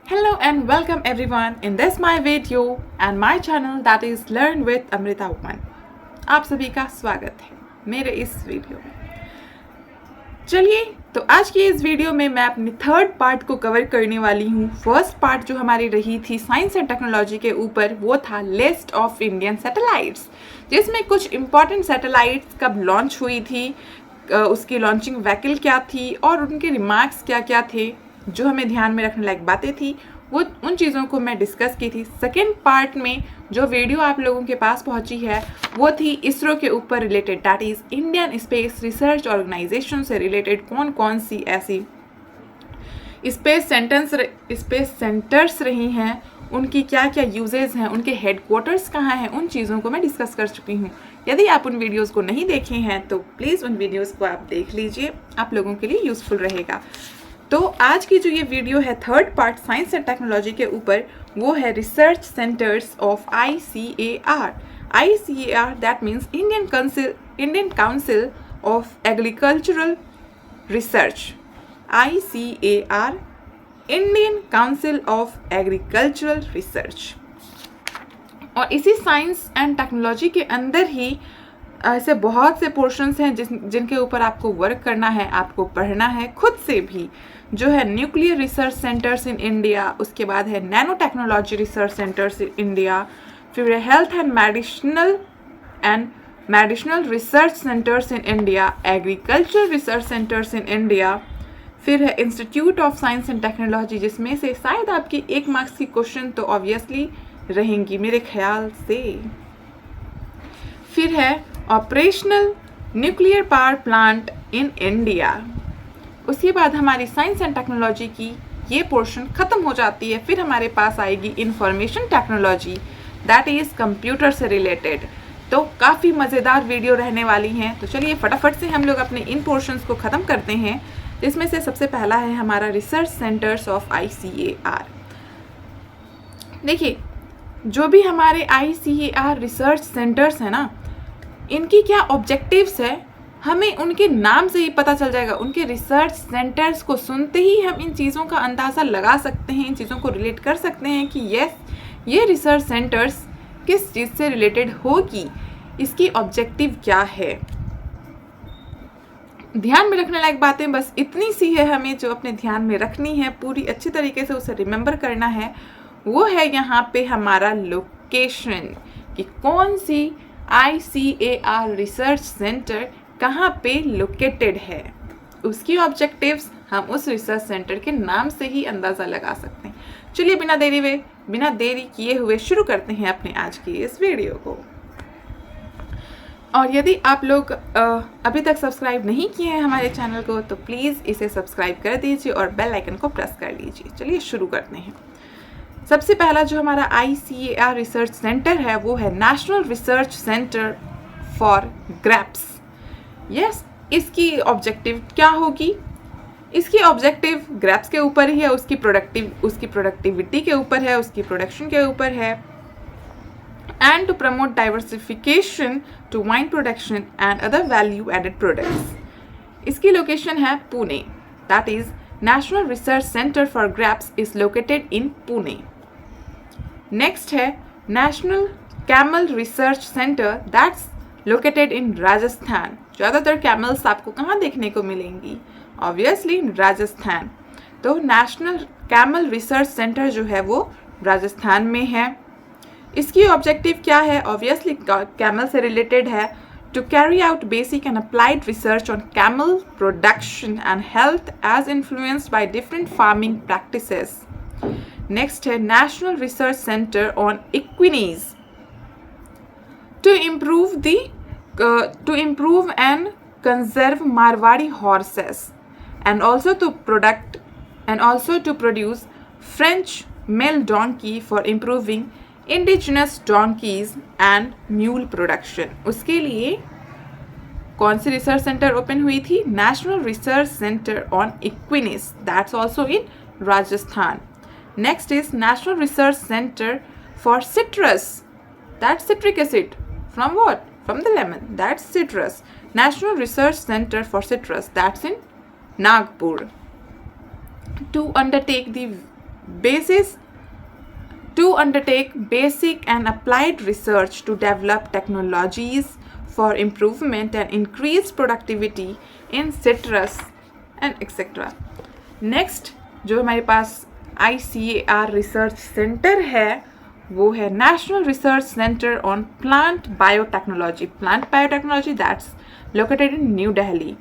Hello and welcome everyone in this my video and my channel that is Learn with Amrita Woman. आप सभी का स्वागत है मेरे इस वीडियो में। चलिए तो आज की इस वीडियो में मैं अपनी थर्ड पार्ट को कवर करने वाली हूँ। फर्स्ट पार्ट जो हमारी रही थी साइंस एंड टेक्नोलॉजी के ऊपर वो था लिस्ट ऑफ इंडियन सैटेलाइट्स, जिसमें कुछ इंपॉर्टेंट सैटेलाइट्स कब लॉन्च हुई थी, उसकी लॉन्चिंग व्हीकल क्या थी और उनके रिमार्क्स क्या क्या थे, जो हमें ध्यान में रखने लायक बातें थी, वो उन चीज़ों को मैं डिस्कस की थी। सेकेंड पार्ट में जो वीडियो आप लोगों के पास पहुंची है वो थी इसरो के ऊपर related, that is Indian Space Research Organisation से रिलेटेड कौन कौन सी ऐसी स्पेस सेंटर्स रही हैं, उनकी क्या क्या यूजेस हैं, उनके हेडक्वार्टर्स कहाँ हैं, उन चीज़ों को मैं डिस्कस कर चुकी हूँ। यदि आप उन वीडियोस को नहीं देखे हैं तो प्लीज़ उन वीडियोस को आप देख लीजिए, आप लोगों के लिए यूज़फुल रहेगा। तो आज की जो ये वीडियो है third part science and technology के ऊपर, वो है research centres of ICAR। ICAR that means Indian council of agricultural research. ICAR Indian council of agricultural research. और इसी साइंस एंड टेक्नोलॉजी के अंदर ही ऐसे बहुत से पोर्शंस हैं जिनके ऊपर आपको वर्क करना है, आपको पढ़ना है खुद से भी, जो है nuclear research centres in India, उसके बाद है nano technology research centres in India, फिर है health and medicinal research centres in India, agriculture research centres in India, फिर है institute of science and technology, जिसमें से शायद आपकी 1 मार्क्स की क्वेश्चन तो ऑब्वियसली रहेंगी मेरे ख्याल से। फिर है operational nuclear power plant in India. उसके बाद हमारी साइंस एंड टेक्नोलॉजी की ये पोर्शन ख़त्म हो जाती है। फिर हमारे पास आएगी information technology, that is computer से रिलेटेड। तो काफ़ी मज़ेदार वीडियो रहने वाली हैं। तो चलिए फटाफट से हम लोग अपने इन पोर्शंस को ख़त्म करते हैं, जिसमें से सबसे पहला है हमारा रिसर्च सेंटर्स ऑफ ICAR। देखिए, जो भी हमारे ICAR रिसर्च सेंटर्स हैं ना, इनकी क्या ऑब्जेक्टिव्स है हमें उनके नाम से ही पता चल जाएगा। उनके रिसर्च सेंटर्स को सुनते ही हम इन चीज़ों का अंदाज़ा लगा सकते हैं, इन चीज़ों को रिलेट कर सकते हैं कि यस, ये रिसर्च सेंटर्स किस चीज़ से रिलेटेड होगी, इसकी ऑब्जेक्टिव क्या है। ध्यान में रखने लायक बातें बस इतनी सी है, हमें जो अपने ध्यान में रखनी है, पूरी अच्छी तरीके से उसे रिमेंबर करना है, वो है यहाँ पे हमारा लोकेशन, कि कौन सी ICAR रिसर्च सेंटर कहाँ पे लोकेटेड है। उसकी ऑब्जेक्टिव्स हम उस रिसर्च सेंटर के नाम से ही अंदाज़ा लगा सकते हैं। चलिए बिना देरी किए हुए शुरू करते हैं अपने आज की इस वीडियो को। और यदि आप लोग अभी तक सब्सक्राइब नहीं किए हैं हमारे चैनल को तो प्लीज़ इसे सब्सक्राइब कर दीजिए और बेल आइकन को प्रेस कर लीजिए। चलिए शुरू करते हैं। सबसे पहला जो हमारा ICAR रिसर्च सेंटर है वो है national research centre for grapes. Yes, इसकी ऑब्जेक्टिव क्या होगी? इसकी ऑब्जेक्टिव ग्रेप्स के ऊपर ही है, उसकी प्रोडक्टिविटी के ऊपर है, उसकी प्रोडक्शन के ऊपर है, and to promote diversification to wine production and other value added products. इसकी लोकेशन है Pune, that is national research centre for grapes is located in Pune. Next है national camel research centre, that's located in Rajasthan. ज़्यादातर camels आपको कहाँ देखने को मिलेंगी? Obviously Rajasthan. तो नेशनल कैमल रिसर्च सेंटर जो है वो राजस्थान में है। इसकी ऑब्जेक्टिव क्या है? ऑब्वियसली कैमल से रिलेटेड है, to carry out basic and applied research on camel production and health as influenced by different farming practices. Next है national research centre on equines, to improve and conserve Marwari horses and also to produce French male donkey for improving indigenous donkeys and mule production। उसके लिए कौन सी research centre open हुई थी? National research centre on equines, that's also in Rajasthan. Next is national research centre for citrus, that's citric acid. From what? From the lemon, that's citrus. National Research Center for Citrus, that's in Nagpur. To undertake the basis to undertake basic and applied research to develop technologies for improvement and increased productivity in citrus and etc. Next जो हमारे पास ICAR research centre है वो है national research centre on plant biotechnology that's located in new Delhi.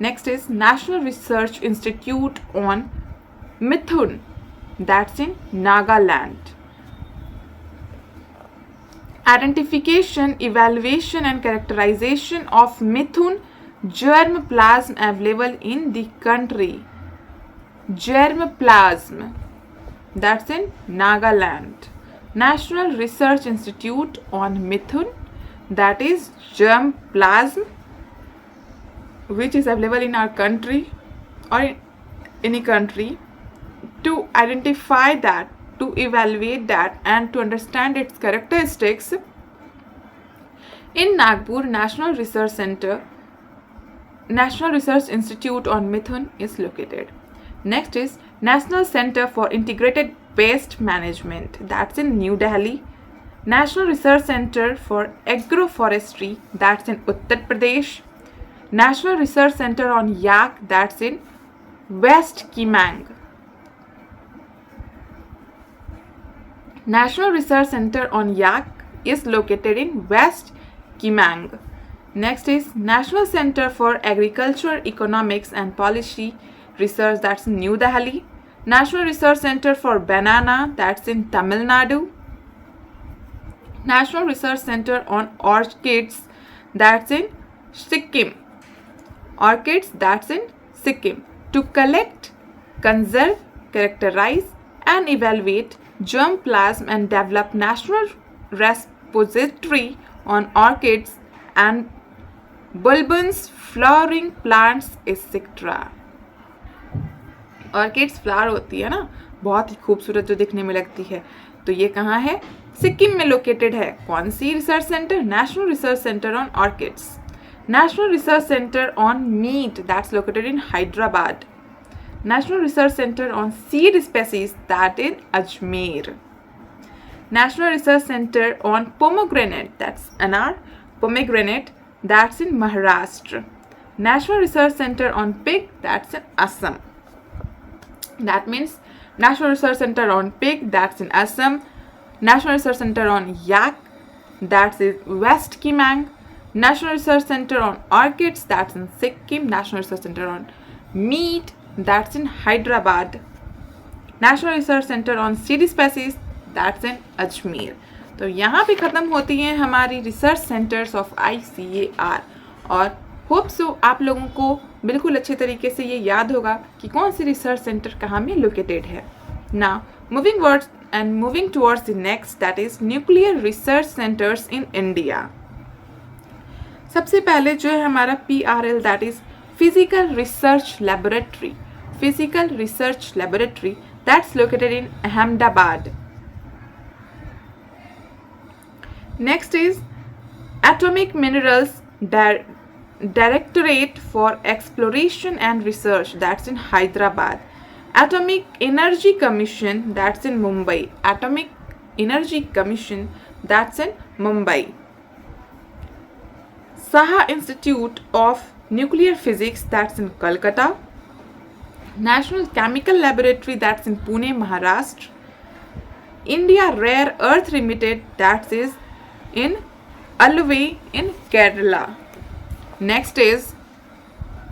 Next is national research institute on Mithun that's in Nagaland. Identification, evaluation and characterization of Mithun germplasm available in the country. Germplasm, that's in Nagaland. National Research Institute on Mithun, that is germplasm, which is available in our country or in any country, to identify that, to evaluate that and to understand its characteristics. In Nagpur, National Research Institute on Mithun is located. Next is National Center for Integrated Waste Management, that's in New Delhi. National Research Center for Agroforestry, that's in Uttar Pradesh. National Research Center on Yak, that's in West Kimang. National Research Center on Yak is located in West Kimang. Next is National Center for Agriculture, Economics and Policy Research, that's in New Delhi. National Research Center for Banana, that's in Tamil Nadu. National Research Center on Orchids, that's in Sikkim. Orchids, that's in Sikkim. To collect, conserve, characterize and evaluate germplasm and develop national repository on orchids and bulbous flowering plants etc. Orchids flower होती है ना, बहुत ही खूबसूरत जो दिखने में लगती है. तो ये कहाँ है? सिक्किम में लोकेटेड है. कौन सी research centre? National research centre on orchids. National research centre on meat, that's located in Hyderabad. National Research Center on Seed Species, that in Ajmer. National Research Center on Pomegranate, that's anar, pomegranate, that's in Maharashtra. National Research Center on Pig, that's in Assam. That means National Research Center on Pig, that's in Assam. National Research Center on Yak, that's in West Kimang. National Research Center on Orchids, that's in Sikkim. National Research Center on Meat, that's in Hyderabad. National Research Center on Seed Species, that's in Ajmer. तो यहाँ पे ख़त्म होती हैं हमारी research centres of ICAR. और hope so आप लोगों को बिल्कुल अच्छे तरीके से ये याद होगा कि कौन सी रिसर्च सेंटर कहाँ में लोकेटेड है. Now moving towards the next, that is nuclear research centers in India. सबसे पहले जो है हमारा PRL, that is Physical Research Laboratory. Physical Research Laboratory, that's located in Ahmedabad. Next is Atomic Minerals Directorate for Exploration and Research, that's in Hyderabad. Atomic Energy Commission, that's in Mumbai. Atomic Energy Commission, that's in Mumbai. Saha Institute of Nuclear Physics, that's in Kolkata. National Chemical Laboratory, that's in Pune, Maharashtra. India Rare Earth Limited, that is in Alway in Kerala. Next is,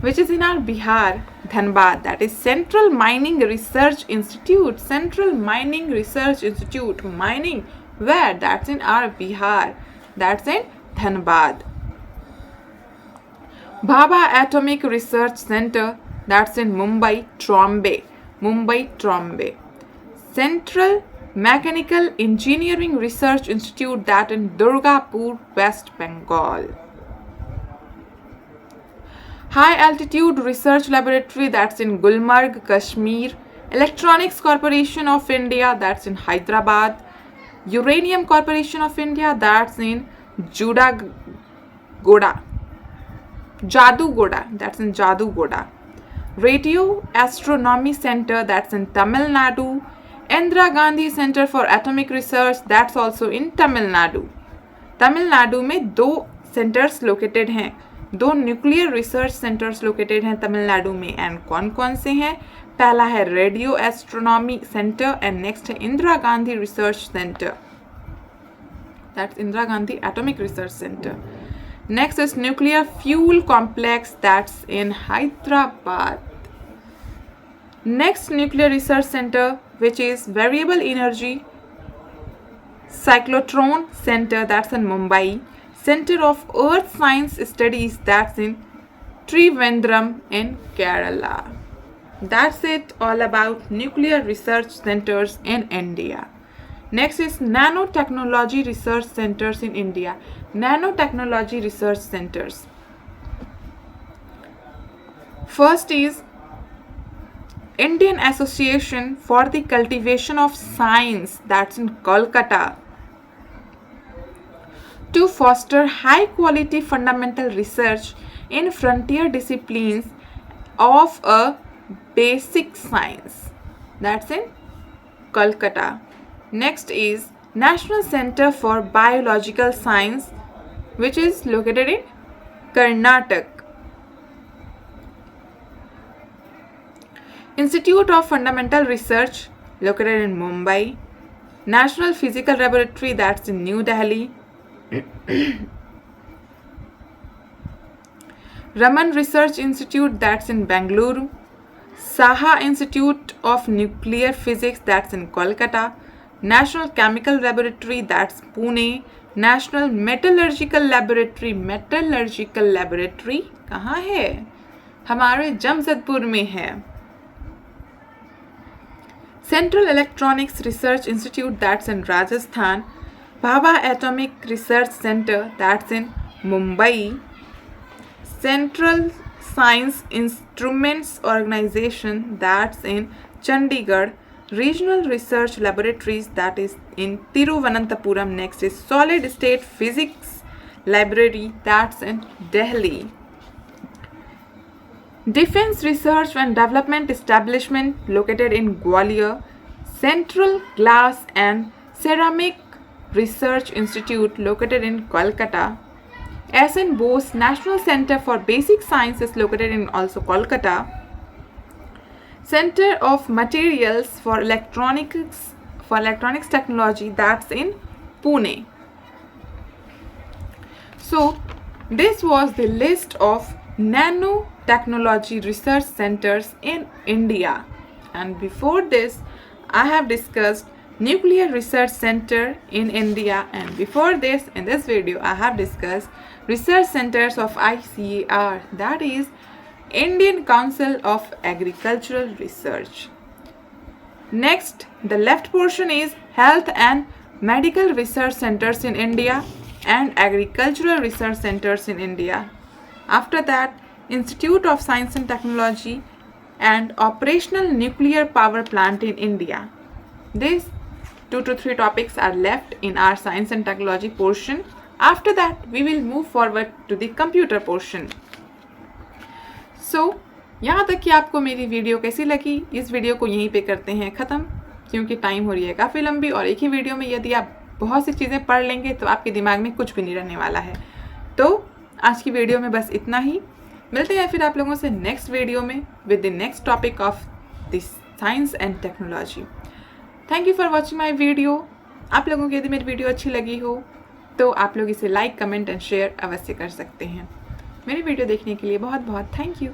which is in our Bihar, Dhanbad, that is Central Mining Research Institute. Central Mining Research Institute. Mining where? That's in our Bihar, that's in Dhanbad. Bhabha Atomic Research Center, that's in Mumbai, Trombay. Central Mechanical Engineering Research Institute, that in Durgapur, West Bengal. High Altitude Research Laboratory, that's in Gulmarg, Kashmir. Electronics Corporation of India, that's in Hyderabad. Uranium Corporation of India, that's in Jadugoda, that's in Jadugoda. Radio Astronomy Center, that's in Tamil Nadu. Indira Gandhi Center for Atomic Research, that's also in Tamil Nadu. Tamil Nadu में 2 centres located हैं, 2 nuclear research centres located हैं तमिलनाडु में. And कौन कौन से हैं? पहला है radio astronomy centre and next है Indira Gandhi research centre, that's Indira Gandhi atomic research centre. Next is nuclear fuel complex, that's in Hyderabad. Next nuclear research centre which is variable energy cyclotron center, that's in Mumbai. Center of Earth Science Studies, that's in Trivandrum in Kerala. That's it all about nuclear research centers in India. Next is nanotechnology research centers in India. Nanotechnology research centers. First is Indian Association for the Cultivation of Science, that's in Kolkata, to foster high quality fundamental research in frontier disciplines of a basic science, that's in Kolkata. Next is National Center for Biological Science, which is located in Karnataka. Institute of Fundamental Research, located in Mumbai. National Physical Laboratory, that's in New Delhi. Raman Research Institute, that's in Bengaluru. Saha Institute of Nuclear Physics, that's in Kolkata. National Chemical Laboratory, that's Pune. National Metallurgical Laboratory, कहाँ है? हमारे जमशेदपुर में है. Central Electronics Research Institute, that's in Rajasthan. Bhabha Atomic Research Center, that's in Mumbai. Central Science Instruments Organization, that's in Chandigarh. Regional Research Laboratories, that is in Tiruvananthapuram. Next is Solid State Physics Library, that's in Delhi. Defense Research and Development Establishment, located in Gwalior. Central Glass and Ceramic Research Institute, located in Kolkata. S.N. Bose National Center for Basic Sciences, located in also Kolkata. Center of Materials for Electronics Technology, that's in Pune. So this was the list of nanotechnology research centers in India, and before this I have discussed nuclear research center in India, and before this in this video I have discussed research centers of ICAR, that is Indian Council of Agricultural Research. Next, the left portion is health and medical research centers in India and agricultural research centers in India. After that, Institute of Science and Technology and operational nuclear power plant in India. These 2 to 3 topics are left in our science and technology portion. After that, we will move forward to the computer portion. So, यहाँ तक कि आपको मेरी video कैसी लगी, इस video को यहीं पे करते हैं ख़त्म, क्योंकि टाइम हो रही है काफ़ी लंबी और एक ही वीडियो में यदि आप बहुत सी चीज़ें पढ़ लेंगे तो आपके दिमाग में कुछ भी नहीं रहने वाला है. तो आज की वीडियो में बस इतना ही. मिलते हैं फिर आप लोगों से नेक्स्ट वीडियो में with the next topic of this science and technology. Thank you for watching my video. आप लोगों को यदि मेरी वीडियो अच्छी लगी हो तो आप लोग इसे लाइक, कमेंट एंड शेयर अवश्य कर सकते हैं. मेरी वीडियो देखने के लिए बहुत बहुत थैंक यू.